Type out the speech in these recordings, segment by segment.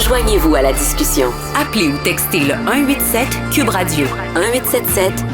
Joignez-vous à la discussion. Appelez ou textez le 187 Cube Radio.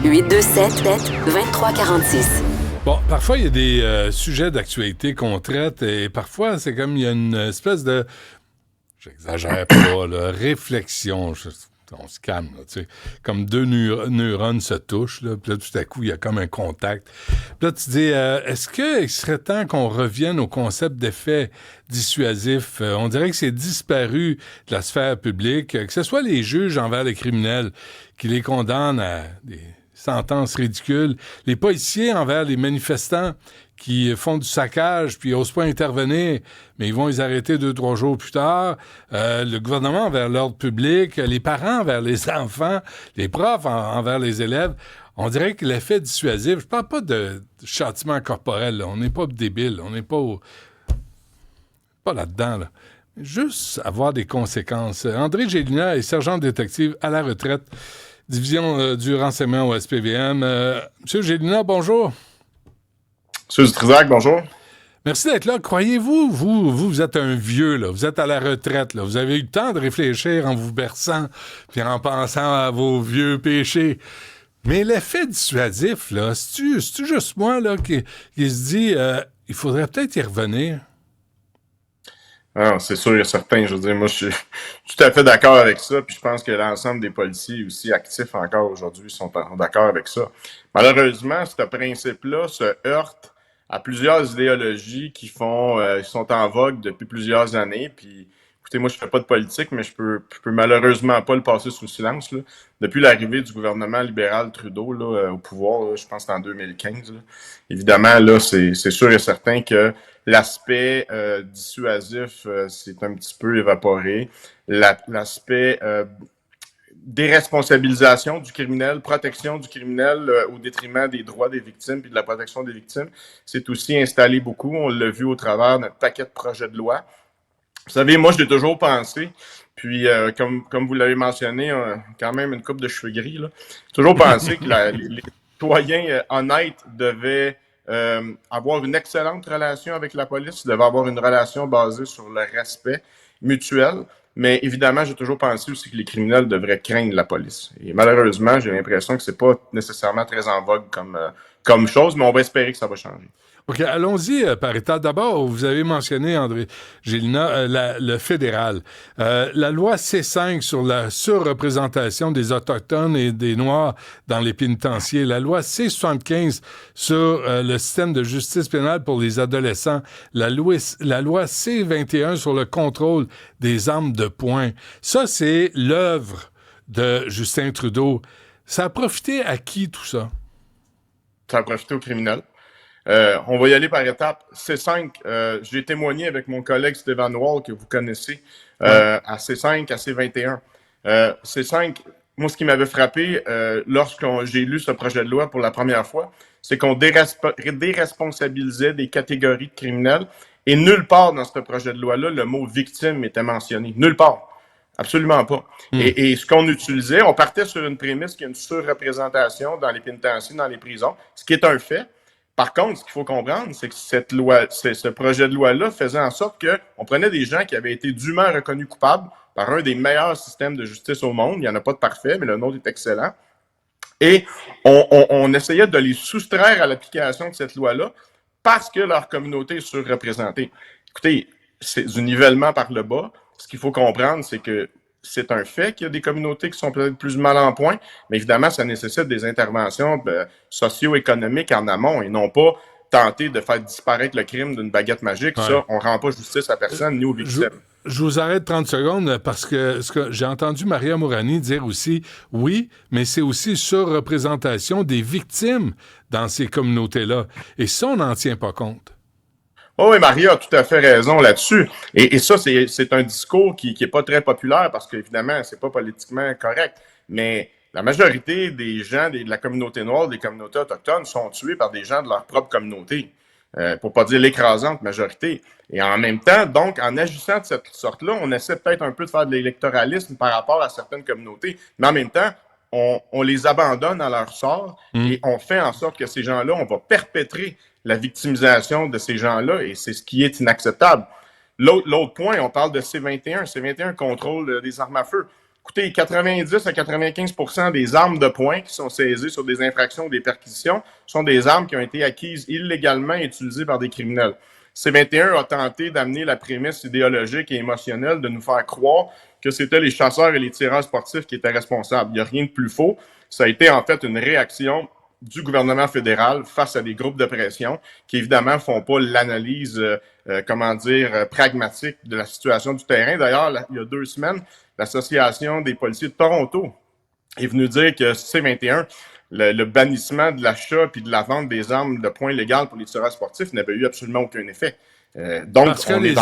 1877-827-2346. Bon, parfois, il y a des sujets d'actualité qu'on traite et parfois, c'est comme il y a une espèce de... J'exagère pas, là, réflexion. On se calme, là, tu sais. Comme deux neurones se touchent, là, puis là, tout à coup, il y a comme un contact. Puis là, tu dis, est-ce qu'il serait temps qu'on revienne au concept d'effet dissuasif? On dirait que c'est disparu de la sphère publique, que ce soit les juges envers les criminels qui les condamnent à des sentences ridicules, les policiers envers les manifestants qui font du saccage puis n'osent pas intervenir, mais ils vont les arrêter 2-3 jours plus tard, le gouvernement envers l'ordre public, les parents envers les enfants, les profs envers les élèves. On dirait que l'effet dissuasif, je parle pas de châtiment corporel, là. On n'est pas débile, on n'est pas là-dedans, là. Juste avoir des conséquences. André Gélina est sergent détective à la retraite, division du renseignement au SPVM. Monsieur Gélina, bonjour. Monsieur Dutrisac, bonjour. Merci d'être là. Croyez-vous, vous êtes un vieux, là. Vous êtes à la retraite, là. Vous avez eu le temps de réfléchir en vous berçant puis en pensant à vos vieux péchés. Mais l'effet dissuasif, là, c'est-tu juste moi, là, qui se dit, il faudrait peut-être y revenir? Ah, c'est sûr et certain. Je veux dire, moi, je suis tout à fait d'accord avec ça. Puis je pense que l'ensemble des policiers aussi actifs encore aujourd'hui sont d'accord avec ça. Malheureusement, ce principe-là se heurte à plusieurs idéologies qui sont en vogue depuis plusieurs années. Puis, écoutez, moi, je fais pas de politique, mais je peux malheureusement pas le passer sous silence, là. Depuis l'arrivée du gouvernement libéral Trudeau là, au pouvoir, là, je pense que c'est en 2015. Là. Évidemment, là, c'est sûr et certain que l'aspect dissuasif s'est un petit peu évaporé. L'aspect déresponsabilisation du criminel, protection du criminel au détriment des droits des victimes puis de la protection des victimes, c'est aussi installé beaucoup. On l'a vu au travers d'un paquet de projets de loi. Vous savez, moi, je l'ai toujours pensé, puis comme vous l'avez mentionné, quand même une coupe de cheveux gris, là. J'ai toujours pensé que les citoyens honnêtes devaient avoir une excellente relation avec la police, devaient avoir une relation basée sur le respect mutuel. Mais évidemment, j'ai toujours pensé aussi que les criminels devraient craindre la police. Et malheureusement, j'ai l'impression que c'est pas nécessairement très en vogue comme chose, mais on va espérer que ça va changer. OK, allons-y par étapes. D'abord, vous avez mentionné, André Gélina, le fédéral. La loi C5 sur la surreprésentation des Autochtones et des Noirs dans les pénitenciers. La loi C75 sur le système de justice pénale pour les adolescents. La loi C21 sur le contrôle des armes de poing. Ça, c'est l'œuvre de Justin Trudeau. Ça a profité à qui, tout ça? Ça a profité aux criminels. On va y aller par étapes. C5, j'ai témoigné avec mon collègue Stéphane Wall, que vous connaissez, à C5, à C21. C5, moi, ce qui m'avait frappé lorsque j'ai lu ce projet de loi pour la première fois, c'est qu'on déresponsabilisait des catégories de criminels et nulle part dans ce projet de loi-là, le mot « victime » était mentionné. Nulle part. Absolument pas. Et ce qu'on utilisait, on partait sur une prémisse qu'il y a une surreprésentation dans les pénitenciers, dans les prisons, ce qui est un fait. Par contre, ce qu'il faut comprendre, c'est que ce projet de loi-là faisait en sorte qu'on prenait des gens qui avaient été dûment reconnus coupables par un des meilleurs systèmes de justice au monde. Il n'y en a pas de parfait, mais le nôtre est excellent. Et on essayait de les soustraire à l'application de cette loi-là parce que leur communauté est surreprésentée. Écoutez, c'est du nivellement par le bas. Ce qu'il faut comprendre, c'est que c'est un fait qu'il y a des communautés qui sont peut-être plus mal en point, mais évidemment, ça nécessite des interventions socio-économiques en amont et non pas tenter de faire disparaître le crime d'une baguette magique. Ouais. Ça, on ne rend pas justice à personne ni aux victimes. Je vous arrête 30 secondes parce que ce que j'ai entendu Maria Mourani dire aussi, oui, mais c'est aussi surreprésentation des victimes dans ces communautés-là. Et ça, on n'en tient pas compte. Oh oui, Maria a tout à fait raison là-dessus. Et ça, c'est un discours qui est pas très populaire parce qu'évidemment, c'est pas politiquement correct. Mais la majorité des gens de la communauté noire, des communautés autochtones, sont tués par des gens de leur propre communauté. Pour pas dire l'écrasante majorité. Et en même temps, donc, en agissant de cette sorte-là, on essaie peut-être un peu de faire de l'électoralisme par rapport à certaines communautés. Mais en même temps, on les abandonne à leur sort et on fait en sorte que ces gens-là, on va perpétrer la victimisation de ces gens-là et c'est ce qui est inacceptable. L'autre point, on parle de C-21. C-21 contrôle des armes à feu. Écoutez, 90 à 95% des armes de poing qui sont saisies sur des infractions ou des perquisitions sont des armes qui ont été acquises illégalement et utilisées par des criminels. C-21 a tenté d'amener la prémisse idéologique et émotionnelle de nous faire croire que c'était les chasseurs et les tireurs sportifs qui étaient responsables. Il n'y a rien de plus faux. Ça a été en fait une réaction du gouvernement fédéral face à des groupes de pression qui, évidemment, font pas l'analyse, pragmatique de la situation du terrain. D'ailleurs, il y a 2 semaines, l'Association des policiers de Toronto est venue dire que C-21, le bannissement de l'achat puis de la vente des armes de poing légales pour les tireurs sportifs n'avait eu absolument aucun effet. Donc, parce que les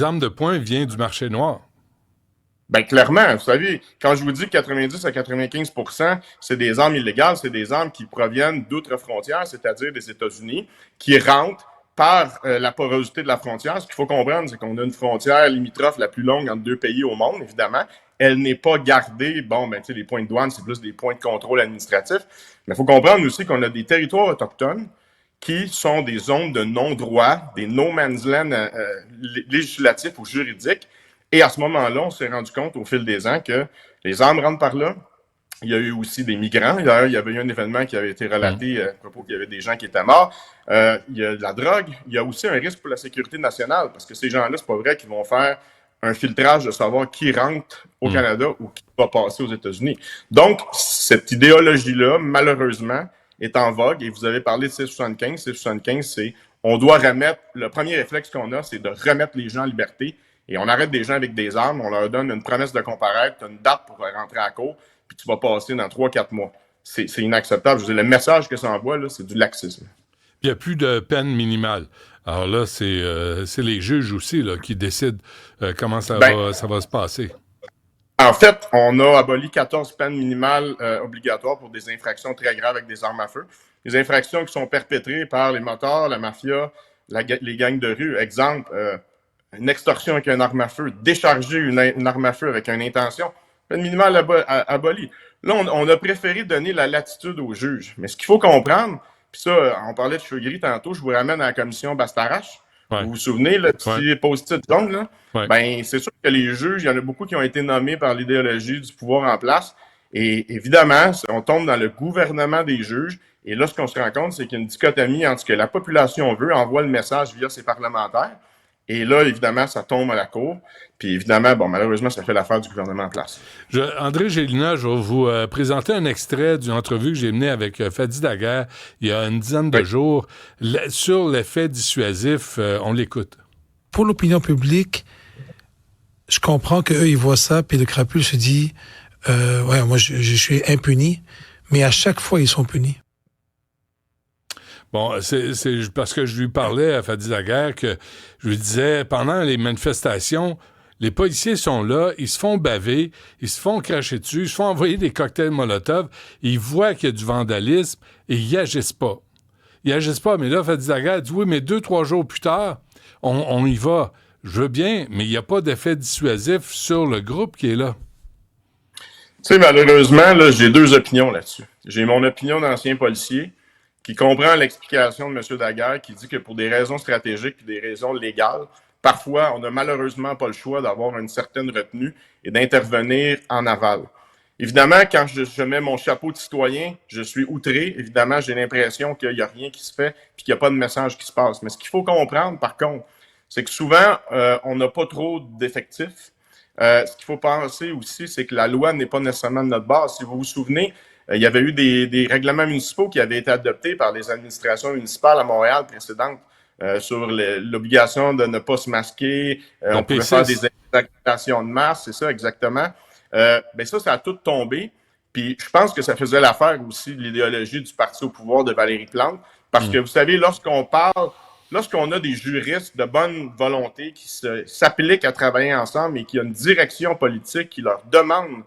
armes de poing viennent du marché noir. Ben clairement, vous savez, quand je vous dis que 90 à 95%, c'est des armes illégales, c'est des armes qui proviennent d'outre-frontières, c'est-à-dire des États-Unis, qui rentrent par la porosité de la frontière. Ce qu'il faut comprendre, c'est qu'on a une frontière limitrophe la plus longue entre 2 pays au monde, évidemment. Elle n'est pas gardée. Bon, ben, tu sais, les points de douane, c'est plus des points de contrôle administratif. Mais il faut comprendre aussi qu'on a des territoires autochtones qui sont des zones de non-droit, des no man's land législatifs ou juridiques. Et à ce moment-là, on s'est rendu compte au fil des ans que les armes rentrent par là. Il y a eu aussi des migrants. D'ailleurs, il y avait eu un événement qui avait été relaté à propos qu'il y avait des gens qui étaient morts. Il y a de la drogue. Il y a aussi un risque pour la sécurité nationale parce que ces gens-là, c'est pas vrai qu'ils vont faire un filtrage de savoir qui rentre au Canada ou qui va passer aux États-Unis. Donc, cette idéologie-là, malheureusement, est en vogue. Et vous avez parlé de C-75. C-75, c'est on doit remettre... Le premier réflexe qu'on a, c'est de remettre les gens en liberté. Et on arrête des gens avec des armes, on leur donne une promesse de comparaître, tu as une date pour rentrer à la cour, puis tu vas passer dans 3-4 mois. C'est inacceptable. Je veux dire, le message que ça envoie, là, c'est du laxisme. Il n'y a plus de peine minimale. Alors là, c'est les juges aussi là, qui décident comment ça va se passer. En fait, on a aboli 14 peines minimales obligatoires pour des infractions très graves avec des armes à feu. Des infractions qui sont perpétrées par les motards, la mafia, les gangs de rue. Exemple, une extorsion avec une arme à feu, décharger une arme à feu avec une intention, peine minimale abolie. Là, on a préféré donner la latitude aux juges. Mais ce qu'il faut comprendre, puis ça, on parlait de cheveux gris tantôt, je vous ramène à la commission Bastarache. Ouais. Vous vous souvenez, le petit post-it jaune, là? Ouais. Ben, c'est sûr que les juges, il y en a beaucoup qui ont été nommés par l'idéologie du pouvoir en place. Et évidemment, on tombe dans le gouvernement des juges. Et là, ce qu'on se rend compte, c'est qu'il y a une dichotomie entre ce que la population veut, envoie le message via ses parlementaires. Et là, évidemment, ça tombe à la cour. Puis évidemment, bon, malheureusement, ça fait l'affaire du gouvernement en place. André Gélina, je vais vous présenter un extrait d'une entrevue que j'ai menée avec Fadi Daguerre il y a une dizaine de jours sur l'effet dissuasif. On l'écoute. Pour l'opinion publique, je comprends qu'eux, ils voient ça, puis le crapule se dit ouais, moi, je suis impuni, mais à chaque fois, ils sont punis. Bon, c'est parce que je lui parlais à Fadi Daguerre que je lui disais, pendant les manifestations, les policiers sont là, ils se font baver, ils se font cracher dessus, ils se font envoyer des cocktails Molotov, ils voient qu'il y a du vandalisme et ils agissent pas. Ils agissent pas, mais là, Fadi Daguerre dit, oui, mais 2-3 jours plus tard, on y va. Je veux bien, mais il n'y a pas d'effet dissuasif sur le groupe qui est là. Tu sais, malheureusement, là, j'ai 2 opinions là-dessus. J'ai mon opinion d'ancien policier, qui comprend l'explication de M. Daguerre, qui dit que pour des raisons stratégiques et des raisons légales, parfois, on n'a malheureusement pas le choix d'avoir une certaine retenue et d'intervenir en aval. Évidemment, quand je mets mon chapeau de citoyen, je suis outré. Évidemment, j'ai l'impression qu'il n'y a rien qui se fait et qu'il n'y a pas de message qui se passe. Mais ce qu'il faut comprendre, par contre, c'est que souvent, on n'a pas trop d'effectifs. Ce qu'il faut penser aussi, c'est que la loi n'est pas nécessairement de notre base. Si vous vous souvenez, il y avait eu des règlements municipaux qui avaient été adoptés par les administrations municipales à Montréal précédentes sur l'obligation de ne pas se masquer. On pouvait faire des actions de masse, c'est ça exactement. Ben ça a tout tombé. Puis je pense que ça faisait l'affaire aussi de l'idéologie du parti au pouvoir de Valérie Plante. Parce que vous savez, lorsqu'on a des juristes de bonne volonté qui s'appliquent à travailler ensemble et qu'il y a une direction politique qui leur demande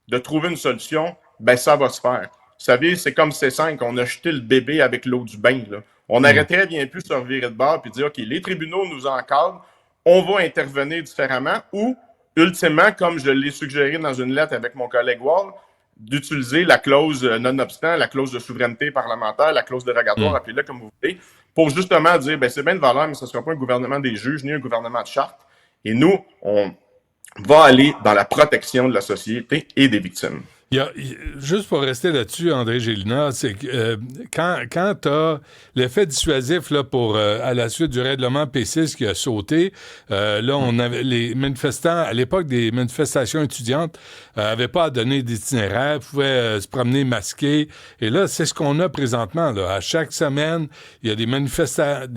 de trouver une solution, ben ça va se faire. Vous savez, c'est comme C5, on a jeté le bébé avec l'eau du bain. Là. On arrêterait bien plus de se revirer de bord et dire, OK, les tribunaux nous encadrent, on va intervenir différemment ou, ultimement, comme je l'ai suggéré dans une lettre avec mon collègue Wall, d'utiliser la clause nonobstant, la clause de souveraineté parlementaire, la clause dérogatoire, appelez-le comme vous voulez, pour justement dire, ben c'est bien de valeur, mais ce ne sera pas un gouvernement des juges ni un gouvernement de charte. Et nous, on va aller dans la protection de la société et des victimes. Juste pour rester là-dessus, André Gélinas, c'est que quand tu as l'effet dissuasif là, à la suite du règlement P6 qui a sauté, là, on avait les manifestants, à l'époque des manifestations étudiantes, n'avaient pas à donner d'itinéraire, pouvaient se promener masqués. Et là, c'est ce qu'on a présentement. Là. À chaque semaine, il y a des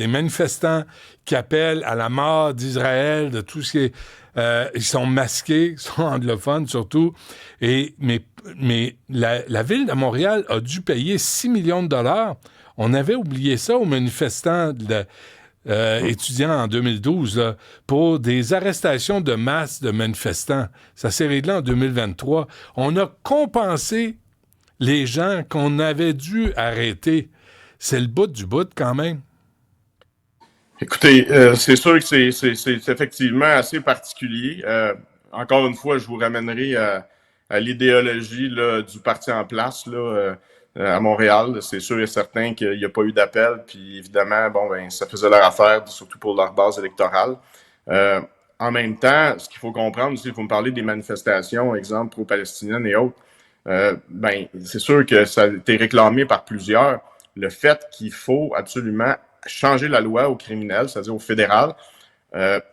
manifestants qui appellent à la mort d'Israël, de tout ce qui est... ils sont masqués, ils sont anglophones surtout. Mais la Ville de Montréal a dû payer 6 millions de dollars. On avait oublié ça aux manifestants étudiants en 2012 là, pour des arrestations de masse de manifestants. Ça s'est réglé en 2023. On a compensé les gens qu'on avait dû arrêter. C'est le bout du bout quand même. Écoutez, c'est sûr que c'est effectivement assez particulier. Encore une fois, je vous ramènerai à l'idéologie là, du parti en place là, à Montréal. C'est sûr et certain qu'il n'y a pas eu d'appel. Puis évidemment, bon, ben, ça faisait leur affaire, surtout pour leur base électorale. En même temps, ce qu'il faut comprendre, si vous me parlez des manifestations, exemple pro-palestiniennes et autres, ben, c'est sûr que ça a été réclamé par plusieurs. Le fait qu'il faut absolument changer la loi aux criminels, c'est-à-dire au fédéral,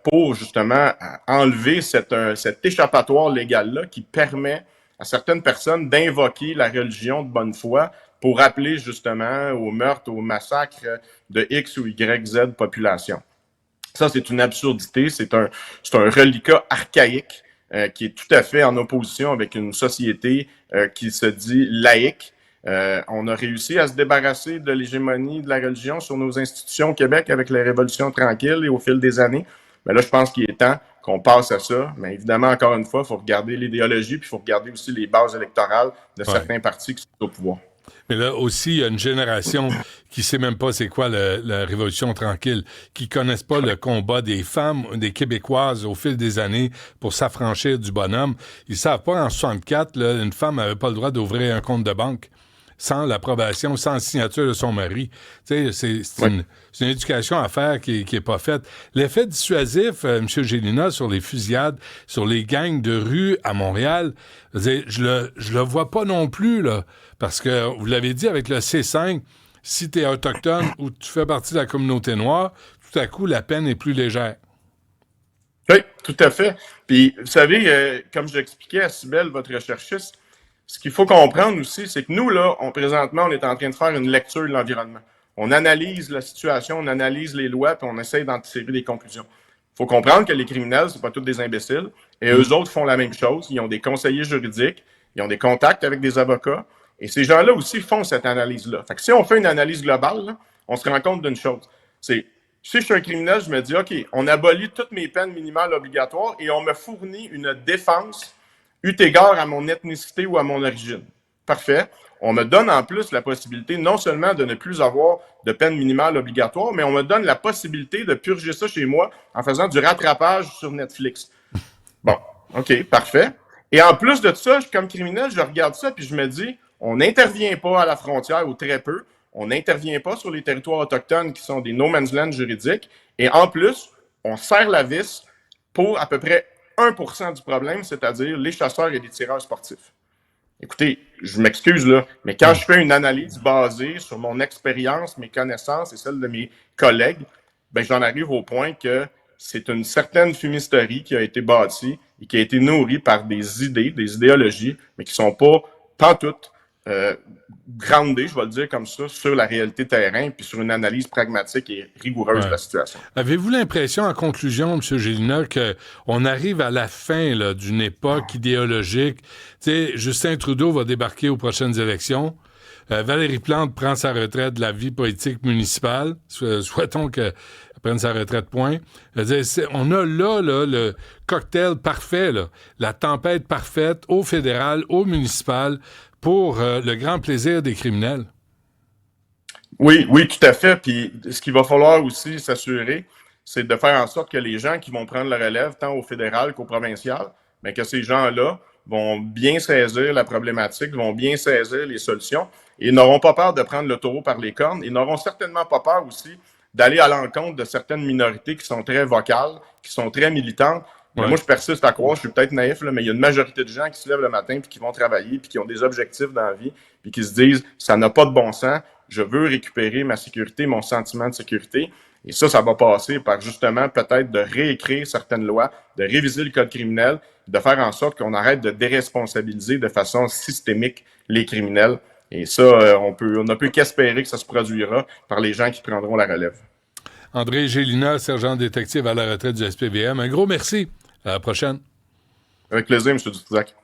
pour justement enlever cet échappatoire légal-là qui permet à certaines personnes d'invoquer la religion de bonne foi pour appeler justement au meurtre, au massacre de X ou Y, Z population. Ça, c'est une absurdité, c'est un reliquat archaïque qui est tout à fait en opposition avec une société qui se dit laïque. On a réussi à se débarrasser de l'hégémonie de la religion sur nos institutions au Québec avec la Révolution tranquille et au fil des années. Mais là, je pense qu'il est temps qu'on passe à ça. Mais évidemment, encore une fois, il faut regarder l'idéologie puis il faut regarder aussi les bases électorales de certains partis qui sont au pouvoir. Mais là aussi, il y a une génération qui sait même pas c'est quoi la Révolution tranquille, qui connaissent pas le combat des femmes, des Québécoises au fil des années pour s'affranchir du bonhomme. Ils savent pas en 64, là, une femme n'avait pas le droit d'ouvrir un compte de banque sans l'approbation, sans la signature de son mari. Tu sais, c'est une éducation à faire qui est pas faite. L'effet dissuasif, M. Gélinas, sur les fusillades, sur les gangs de rue à Montréal, je le vois pas non plus, là. Parce que, vous l'avez dit, avec le C5, si tu es autochtone ou tu fais partie de la communauté noire, tout à coup, la peine est plus légère. Oui, tout à fait. Puis, vous savez, comme je l'expliquais à Cybèle, votre recherchiste, ce qu'il faut comprendre aussi, c'est que nous, là, présentement, on est en train de faire une lecture de l'environnement. On analyse la situation, on analyse les lois, puis on essaie d'en tirer des conclusions. Il faut comprendre que les criminels, c'est pas tous des imbéciles, et eux autres font la même chose. Ils ont des conseillers juridiques, ils ont des contacts avec des avocats, et ces gens-là aussi font cette analyse-là. Fait que si on fait une analyse globale, là, on se rend compte d'une chose. C'est, si je suis un criminel, je me dis, OK, on abolit toutes mes peines minimales obligatoires et on me fournit une défense eu égard à mon ethnicité ou à mon origine. Parfait. On me donne en plus la possibilité non seulement de ne plus avoir de peine minimale obligatoire, mais on me donne la possibilité de purger ça chez moi en faisant du rattrapage sur Netflix. Bon, OK, parfait. Et en plus de ça, comme criminel, je regarde ça puis je me dis, on n'intervient pas à la frontière ou très peu. On n'intervient pas sur les territoires autochtones qui sont des no man's land juridiques. Et en plus, on serre la vis pour à peu près 1% du problème, c'est-à-dire les chasseurs et les tireurs sportifs. Écoutez, je m'excuse là, mais quand je fais une analyse basée sur mon expérience, mes connaissances et celles de mes collègues, ben j'en arrive au point que c'est une certaine fumisterie qui a été bâtie et qui a été nourrie par des idées, des idéologies, mais qui ne sont pas pantoute groundées, je vais le dire comme ça, sur la réalité terrain puis sur une analyse pragmatique et rigoureuse de la situation. Avez-vous l'impression, en conclusion, M. Gélinas, qu'on arrive à la fin là, d'une époque idéologique? Tu sais, Justin Trudeau va débarquer aux prochaines élections. Valérie Plante prend sa retraite de la vie politique municipale. Souhaitons qu'elle prenne sa retraite, point. On a là le cocktail parfait, là, la tempête parfaite au fédéral, au municipal, pour le grand plaisir des criminels. Oui, tout à fait. Puis ce qu'il va falloir aussi s'assurer, c'est de faire en sorte que les gens qui vont prendre la relève, tant au fédéral qu'au provincial, bien que ces gens-là vont bien saisir la problématique, vont bien saisir les solutions et n'auront pas peur de prendre le taureau par les cornes et n'auront certainement pas peur aussi d'aller à l'encontre de certaines minorités qui sont très vocales, qui sont très militantes. Mais moi, je persiste à croire, je suis peut-être naïf, là, mais il y a une majorité de gens qui se lèvent le matin puis qui vont travailler puis qui ont des objectifs dans la vie puis qui se disent « ça n'a pas de bon sens, je veux récupérer ma sécurité, mon sentiment de sécurité ». Et ça va passer par justement peut-être de réécrire certaines lois, de réviser le code criminel, de faire en sorte qu'on arrête de déresponsabiliser de façon systémique les criminels. Et ça, on ne peut qu'espérer que ça se produira par les gens qui prendront la relève. André Gélina, sergent détective à la retraite du SPVM, un gros merci. À la prochaine. Avec plaisir, M. Dutrisac.